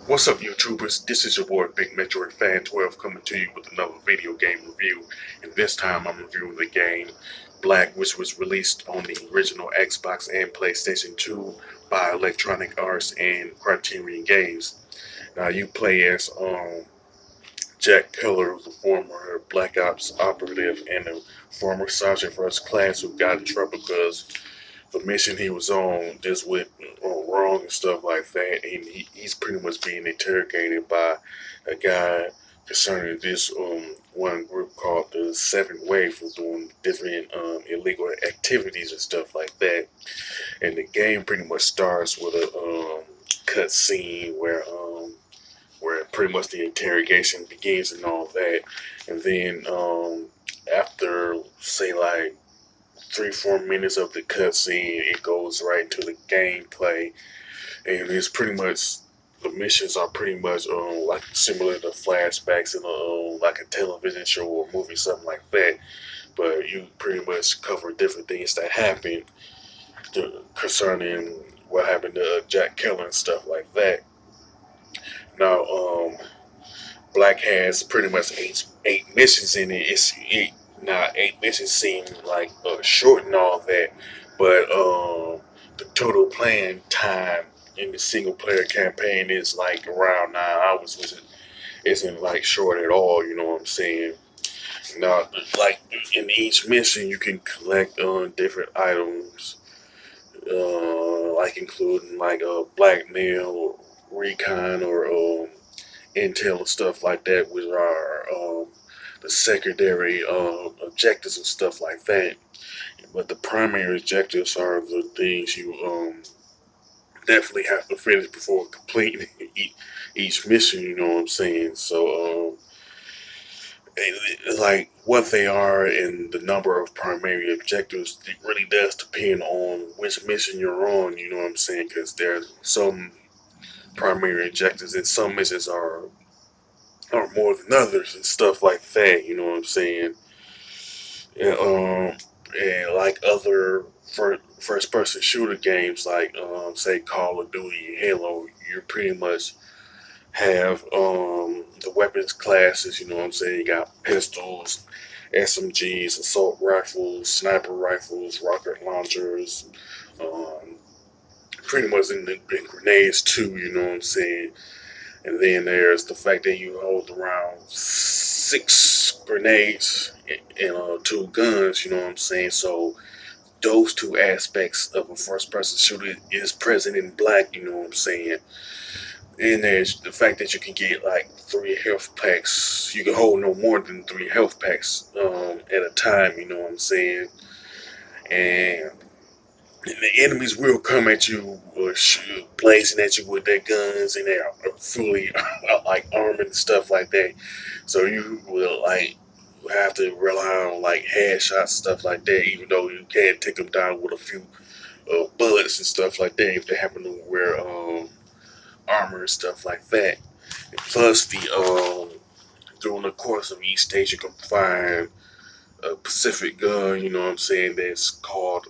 What's up, YouTubers? This is your boy Big Metroid Fan 12 coming to you with another video game review. And this time I'm reviewing the game Black, which was released on the original Xbox and PlayStation 2 by Electronic Arts and Criterion Games. Now you play as Jack Keller, the former Black Ops operative and a former Sergeant First Class who got in trouble because the mission he was on just went wrong and stuff like that, and he's pretty much being interrogated by a guy concerning this one group called the Seventh Way for doing different illegal activities and stuff like that. And the game pretty much starts with a cut scene where pretty much the interrogation begins and all that, and then after say like 3-4 minutes of the cutscene, it goes right into the gameplay, and it's pretty much the missions are pretty much like similar to flashbacks in like a television show or movie, something like that. But you pretty much cover different things that happen concerning what happened to Jack Keller and stuff like that. Now, Black has pretty much eight missions in it. Now 8 missions seem like short and all that, but the total playing time in the single player campaign is like around 9 hours, which isn't like short at all. You know what I'm saying? Now, like in each mission, you can collect different items, like including like blackmail, recon, or intel and stuff like that, which are the secondary objectives and stuff like that. But the primary objectives are the things you definitely have to finish before completing each mission. You know what I'm saying? So like what they are and the number of primary objectives, it really does depend on which mission you're on. You know what I'm saying? Because there's some primary objectives and some missions are more than others and stuff like that. You know what I'm saying? And, and like other first person shooter games, like say Call of Duty and Halo, you pretty much have the weapons classes. You know what I'm saying? You got pistols, SMGs, assault rifles, sniper rifles, rocket launchers, um, pretty much in grenades too. You know what I'm saying? And then there's the fact that you hold around 6 grenades and 2 guns, you know what I'm saying? So those two aspects of a first person shooter is present in Black, you know what I'm saying? And there's the fact that you can get like 3 health packs. You can hold no more than 3 health packs at a time, you know what I'm saying? And the enemies will come at you or blazing at you with their guns, and they're fully like armored and stuff like that. So you will like have to rely on like headshots, stuff like that. Even though you can take them down with a few bullets and stuff like that if they happen to wear armor and stuff like that. And plus, the during the course of each stage, you can find a Pacific gun. You know what I'm saying? That's called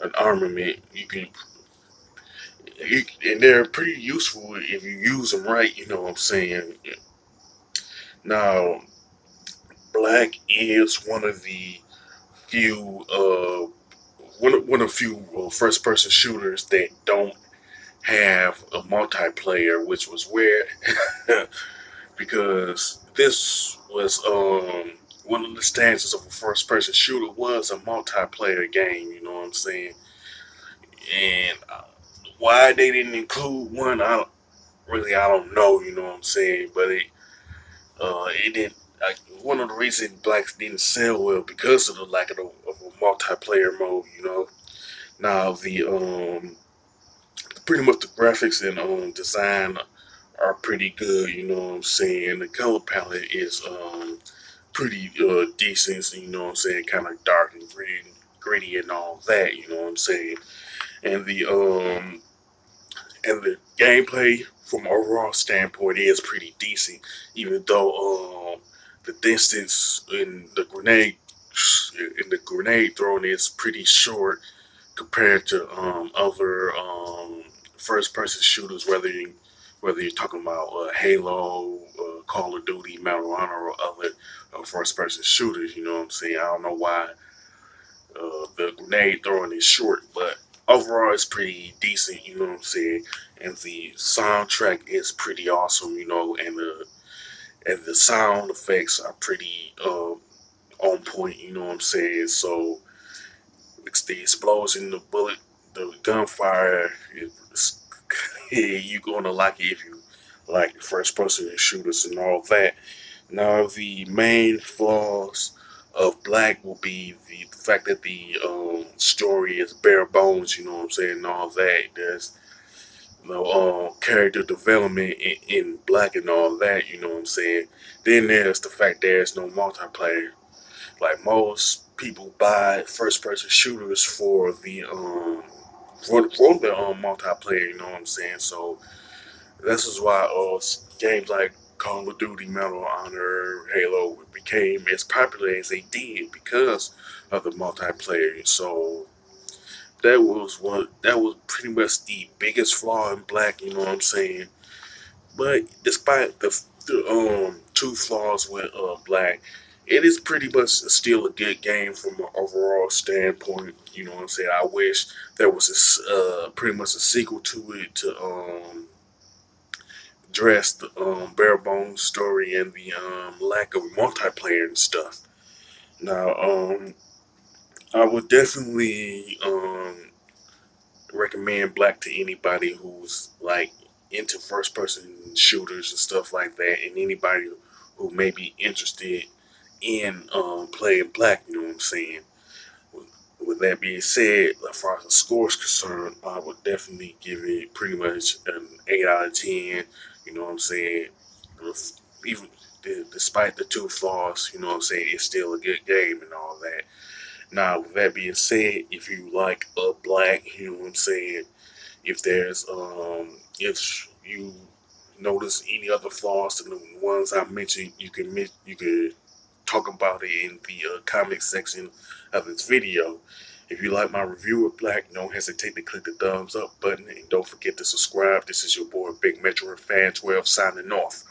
an armament. And they're pretty useful if you use them right. You know what I'm saying? Now, Black is one of the few one of few first person shooters that don't have a multiplayer, which was weird because this was one of the stances of a first person shooter was a multiplayer game. You know what I'm saying? And why they didn't include one, I don't know. You know what I'm saying? But it didn't. Like, one of the reasons Blacks didn't sell well because of the lack of a multiplayer mode. You know. Now the pretty much the graphics and design are pretty good. You know what I'm saying? The color palette is pretty decent. You know what I'm saying? Kind of dark and gritty and all that. You know what I'm saying? And the gameplay from an overall standpoint is pretty decent, even though the distance in the grenade throwing is pretty short compared to other first person shooters, whether whether you're talking about Halo, Call of Duty, Medal of Honor, or other first-person shooters. You know what I'm saying? I don't know why the grenade throwing is short, but overall it's pretty decent. You know what I'm saying? And the soundtrack is pretty awesome. You know, and the sound effects are pretty on point. You know what I'm saying? So it's the explosion, the bullet, the gunfire. You're gonna like it if you like first person shooters and all that. Now the main flaws of Black will be the fact that the story is bare bones. You know what I'm saying? And all that. There's no character development in Black and all that. You know what I'm saying? Then there's the fact there's no multiplayer. Like most people buy first person shooters for the multiplayer. You know what I'm saying? So this is why games like Call of Duty, Medal of Honor, Halo became as popular as they did because of the multiplayer. So that was pretty much the biggest flaw in Black. You know what I'm saying? But despite the two flaws with Black, it is pretty much still a good game from an overall standpoint. You know what I'm saying? I wish there was pretty much a sequel to it to address the bare bones story and the lack of multiplayer and stuff. Now, I would definitely recommend Black to anybody who's like into first person shooters and stuff like that, and anybody who may be interested in playing Black. You know what I'm saying? With that being said, as far as the score is concerned, I would definitely give it pretty much an 8 out of 10. You know what I'm saying? Even despite the two flaws, you know what I'm saying, it's still a good game and all that. Now, with that being said, if you like a Black, you know what I'm saying, if you notice any other flaws than the ones I mentioned, you can talk about it in the comment section of this video. If you like my review of Black, don't hesitate to click the thumbs up button and don't forget to subscribe. This is your boy Big Metro Fan 12 signing off.